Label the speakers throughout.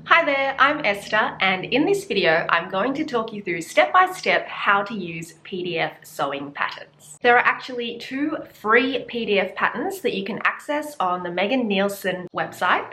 Speaker 1: Hi there, I'm Esther, and in this video I'm going to talk you through step by step how to use PDF sewing patterns. There are actually 2 free PDF patterns that you can access on the Megan Nielsen website.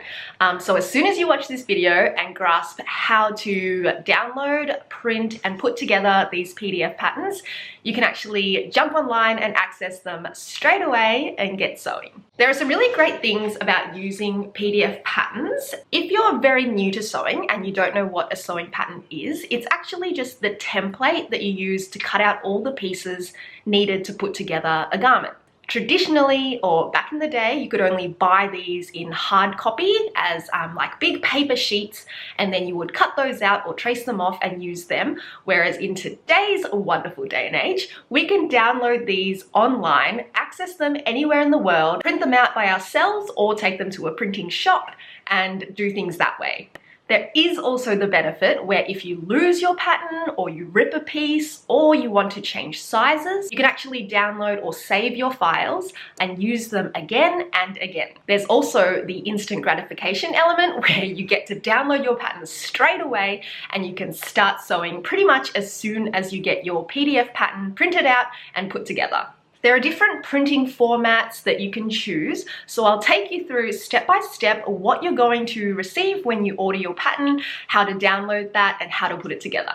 Speaker 1: So as soon as you watch this video and grasp how to download, print and put together these PDF patterns, you can actually jump online and access them straight away and get sewing. There are some really great things about using PDF patterns. If you're very new to sewing and you don't know what a sewing pattern is, it's actually just the template that you use to cut out all the pieces needed to put together a garment. Traditionally, or back in the day, you could only buy these in hard copy as like big paper sheets, and then you would cut those out or trace them off and use them. Whereas in today's wonderful day and age, we can download these online, access them anywhere in the world, print them out by ourselves or take them to a printing shop and do things that way. There is also the benefit where if you lose your pattern or you rip a piece or you want to change sizes, you can actually download or save your files and use them again and again. There's also the instant gratification element where you get to download your pattern straight away and you can start sewing pretty much as soon as you get your PDF pattern printed out and put together. There are different printing formats that you can choose, so I'll take you through step by step what you're going to receive when you order your pattern, how to download that, and how to put it together.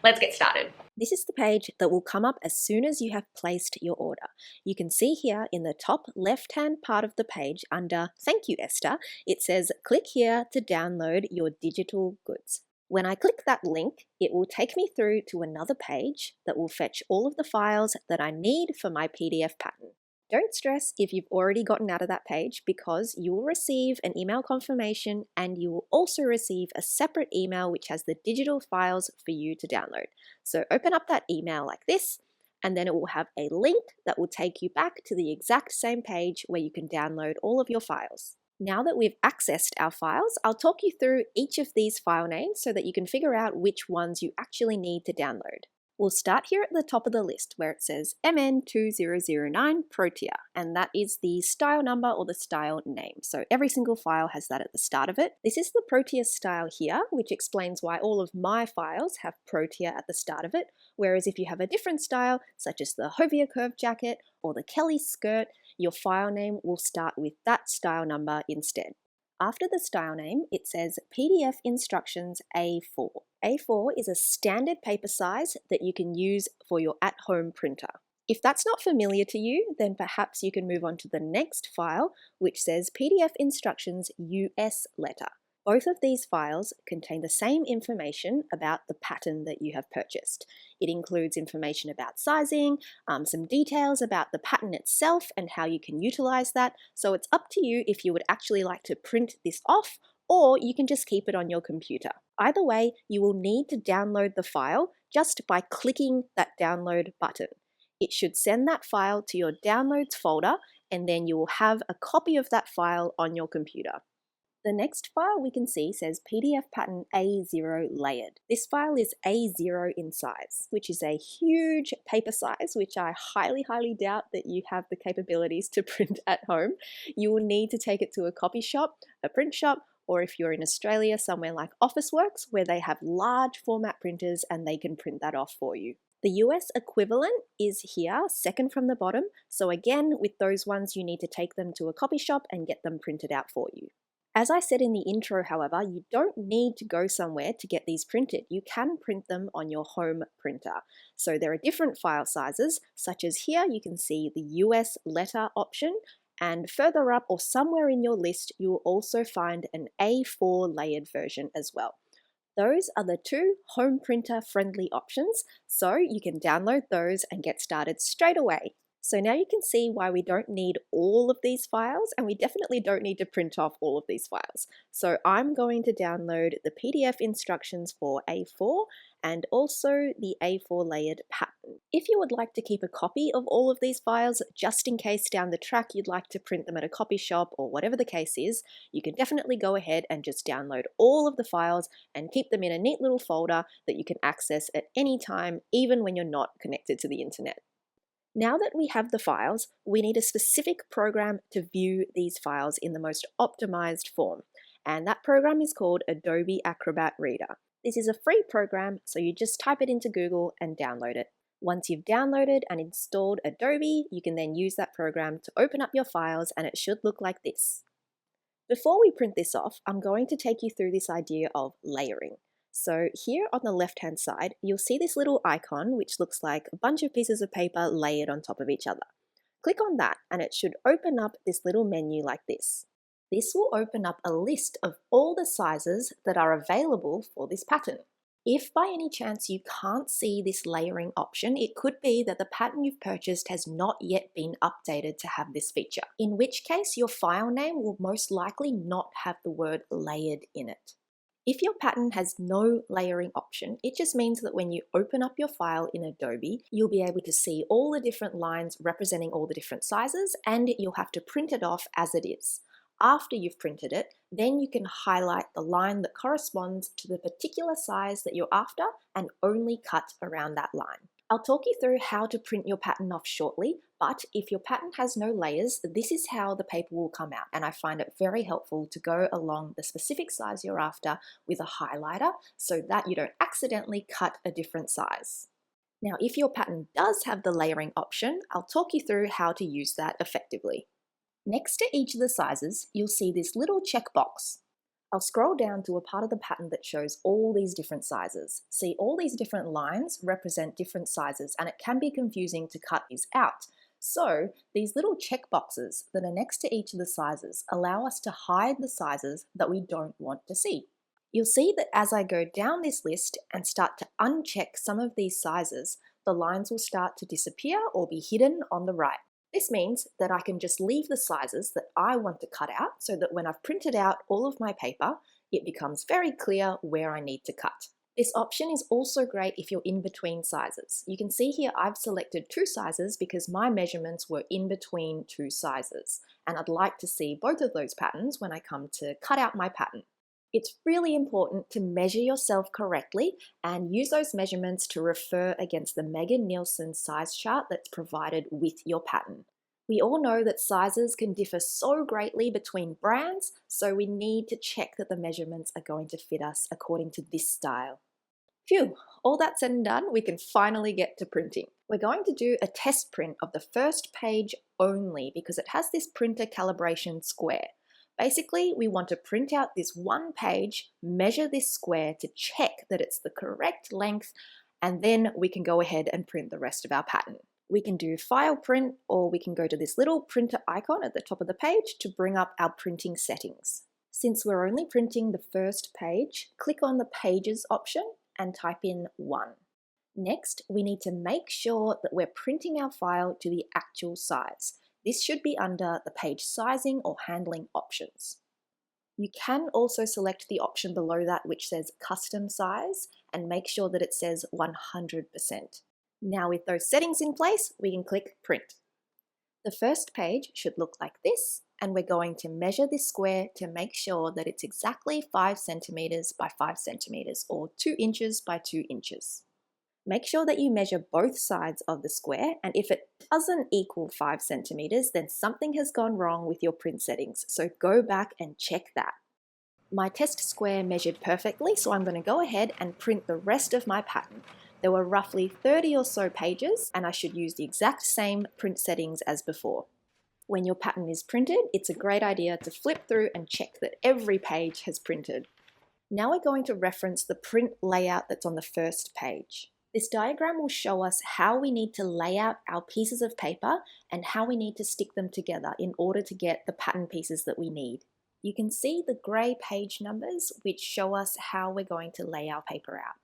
Speaker 1: Let's get started.
Speaker 2: This is the page that will come up as soon as you have placed your order. You can see here in the top left-hand part of the page under Thank you, Esther, it says click here to download your digital goods. When I click that link, it will take me through to another page that will fetch all of the files that I need for my PDF pattern. Don't stress if you've already gotten out of that page because you will receive an email confirmation and you will also receive a separate email which has the digital files for you to download. So open up that email like this, and then it will have a link that will take you back to the exact same page where you can download all of your files. Now that we've accessed our files, I'll talk you through each of these file names so that you can figure out which ones you actually need to download. We'll start here at the top of the list where it says MN2009 Protea, and that is the style number or the style name. So every single file has that at the start of it. This is the Protea style here, which explains why all of my files have Protea at the start of it, whereas if you have a different style, such as the Hovia curve jacket or the Kelly skirt, your file name will start with that style number instead. After the style name, it says PDF instructions A4. A4 is a standard paper size that you can use for your at-home printer. If that's not familiar to you, then perhaps you can move on to the next file, which says PDF instructions US letter. Both of these files contain the same information about the pattern that you have purchased. It includes information about sizing, some details about the pattern itself and how you can utilize that. So it's up to you if you would actually like to print this off, or you can just keep it on your computer. Either way, you will need to download the file just by clicking that download button. It should send that file to your downloads folder, and then you will have a copy of that file on your computer. The next file we can see says PDF pattern A0 layered. This file is A0 in size, which is a huge paper size, which I highly doubt that you have the capabilities to print at home. You will need to take it to a copy shop, a print shop, or if you're in Australia, somewhere like Officeworks, where they have large format printers and they can print that off for you. The US equivalent is here, second from the bottom. So again, with those ones, you need to take them to a copy shop and get them printed out for you. As I said in the intro, however, you don't need to go somewhere to get these printed. You can print them on your home printer. So there are different file sizes, such as here you can see the US letter option, and further up or somewhere in your list, you will also find an A4 layered version as well. Those are the 2 home printer friendly options, so you can download those and get started straight away. So now you can see why we don't need all of these files, and we definitely don't need to print off all of these files. So I'm going to download the PDF instructions for A4 and also the A4 layered pattern. If you would like to keep a copy of all of these files, just in case down the track you'd like to print them at a copy shop or whatever the case is, you can definitely go ahead and just download all of the files and keep them in a neat little folder that you can access at any time, even when you're not connected to the internet. Now that we have the files, we need a specific program to view these files in the most optimized form. and that program is called Adobe Acrobat Reader. This is a free program, so you just type it into Google and download it. Once you've downloaded and installed Adobe, you can then use that program to open up your files, and it should look like this. Before we print this off, I'm going to take you through this idea of layering. So here on the left-hand side, you'll see this little icon which looks like a bunch of pieces of paper layered on top of each other. Click on that and it should open up this little menu like this. This will open up a list of all the sizes that are available for this pattern. If by any chance you can't see this layering option, it could be that the pattern you've purchased has not yet been updated to have this feature, in which case your file name will most likely not have the word layered in it. If your pattern has no layering option, it just means that when you open up your file in Adobe, you'll be able to see all the different lines representing all the different sizes, and you'll have to print it off as it is. After you've printed it, then you can highlight the line that corresponds to the particular size that you're after and only cut around that line. I'll talk you through how to print your pattern off shortly, but if your pattern has no layers, this is how the paper will come out, and I find it very helpful to go along the specific size you're after with a highlighter so that you don't accidentally cut a different size. Now, if your pattern does have the layering option, I'll talk you through how to use that effectively. Next to each of the sizes, you'll see this little checkbox. I'll scroll down to a part of the pattern that shows all these different sizes. See, all these different lines represent different sizes, and it can be confusing to cut these out. So these little checkboxes that are next to each of the sizes allow us to hide the sizes that we don't want to see. You'll see that as I go down this list and start to uncheck some of these sizes, the lines will start to disappear or be hidden on the right. This means that I can just leave the sizes that I want to cut out so that when I've printed out all of my paper, it becomes very clear where I need to cut. This option is also great if you're in between sizes. You can see here I've selected 2 sizes because my measurements were in between 2 sizes, and I'd like to see both of those patterns when I come to cut out my pattern. It's really important to measure yourself correctly and use those measurements to refer against the Megan Nielsen size chart that's provided with your pattern. We all know that sizes can differ so greatly between brands, so we need to check that the measurements are going to fit us according to this style. Phew, all that said and done, we can finally get to printing. We're going to do a test print of the first page only because it has this printer calibration square. Basically, we want to print out this one page, measure this square to check that it's the correct length, and then we can go ahead and print the rest of our pattern. We can do file print, or we can go to this little printer icon at the top of the page to bring up our printing settings. Since we're only printing the first page, click on the Pages option and type in 1. Next, we need to make sure that we're printing our file to the actual size. This should be under the page sizing or handling options. You can also select the option below that which says custom size and make sure that it says 100%. Now with those settings in place, we can click print. The first page should look like this, and we're going to measure this square to make sure that it's exactly 5 centimeters by 5 centimeters or 2 inches by 2 inches. Make sure that you measure both sides of the square, and if it doesn't equal 5 centimeters, then something has gone wrong with your print settings, so go back and check that. My test square measured perfectly, so I'm going to go ahead and print the rest of my pattern. There were roughly 30 or so pages, and I should use the exact same print settings as before. When your pattern is printed, it's a great idea to flip through and check that every page has printed. Now we're going to reference the print layout that's on the first page. This diagram will show us how we need to lay out our pieces of paper and how we need to stick them together in order to get the pattern pieces that we need. You can see the grey page numbers which show us how we're going to lay our paper out.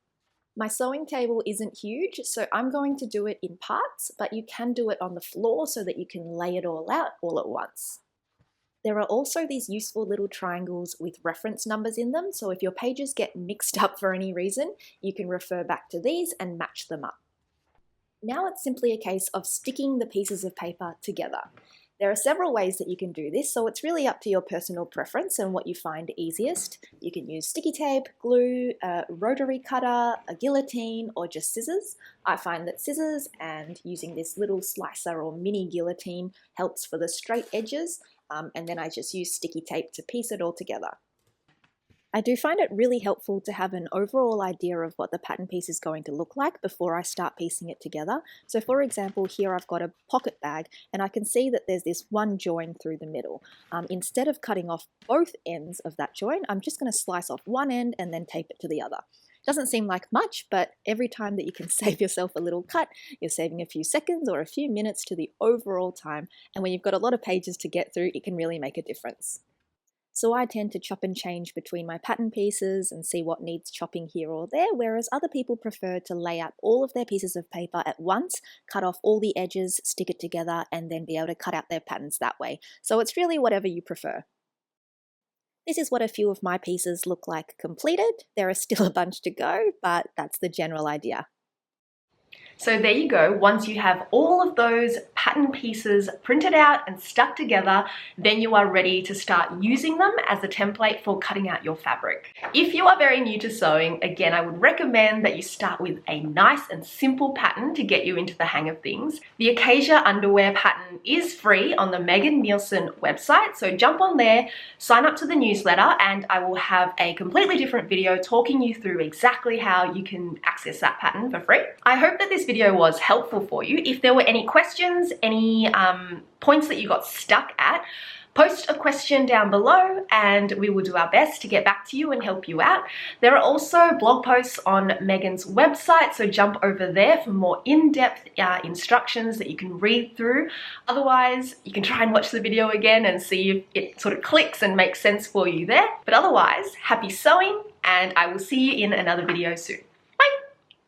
Speaker 2: My sewing table isn't huge, so I'm going to do it in parts, but you can do it on the floor so that you can lay it all out all at once. There are also these useful little triangles with reference numbers in them, so if your pages get mixed up for any reason, you can refer back to these and match them up. Now it's simply a case of sticking the pieces of paper together. There are several ways that you can do this, so it's really up to your personal preference and what you find easiest. You can use sticky tape, glue, a rotary cutter, a guillotine, or just scissors. I find that scissors and using this little slicer or mini guillotine helps for the straight edges, and then I just use sticky tape to piece it all together. I do find it really helpful to have an overall idea of what the pattern piece is going to look like before I start piecing it together. So for example, here I've got a pocket bag and I can see that there's this one join through the middle. Instead of cutting off both ends of that join, I'm just going to slice off one end and then tape it to the other. Doesn't seem like much, but every time that you can save yourself a little cut, you're saving a few seconds or a few minutes to the overall time. And when you've got a lot of pages to get through, it can really make a difference. So I tend to chop and change between my pattern pieces and see what needs chopping here or there, whereas other people prefer to lay out all of their pieces of paper at once, cut off all the edges, stick it together, and then be able to cut out their patterns that way. So it's really whatever you prefer. This is what a few of my pieces look like completed. There are still a bunch to go, but that's the general idea.
Speaker 1: So there you go. Once you have all of those pattern pieces printed out and stuck together, then you are ready to start using them as a template for cutting out your fabric. If you are very new to sewing, again, I would recommend that you start with a nice and simple pattern to get you into the hang of things. The Acacia underwear pattern is free on the Megan Nielsen website, so jump on there, sign up to the newsletter, and I will have a completely different video talking you through exactly how you can access that pattern for free. I hope that this video was helpful for you. If there were any questions, any points that you got stuck at, post a question down below and we will do our best to get back to you and help you out. There are also blog posts on Megan's website, so jump over there for more in-depth instructions that you can read through. Otherwise, you can try and watch the video again and see if it sort of clicks and makes sense for you there. But otherwise, happy sewing, and I will see you in another video soon.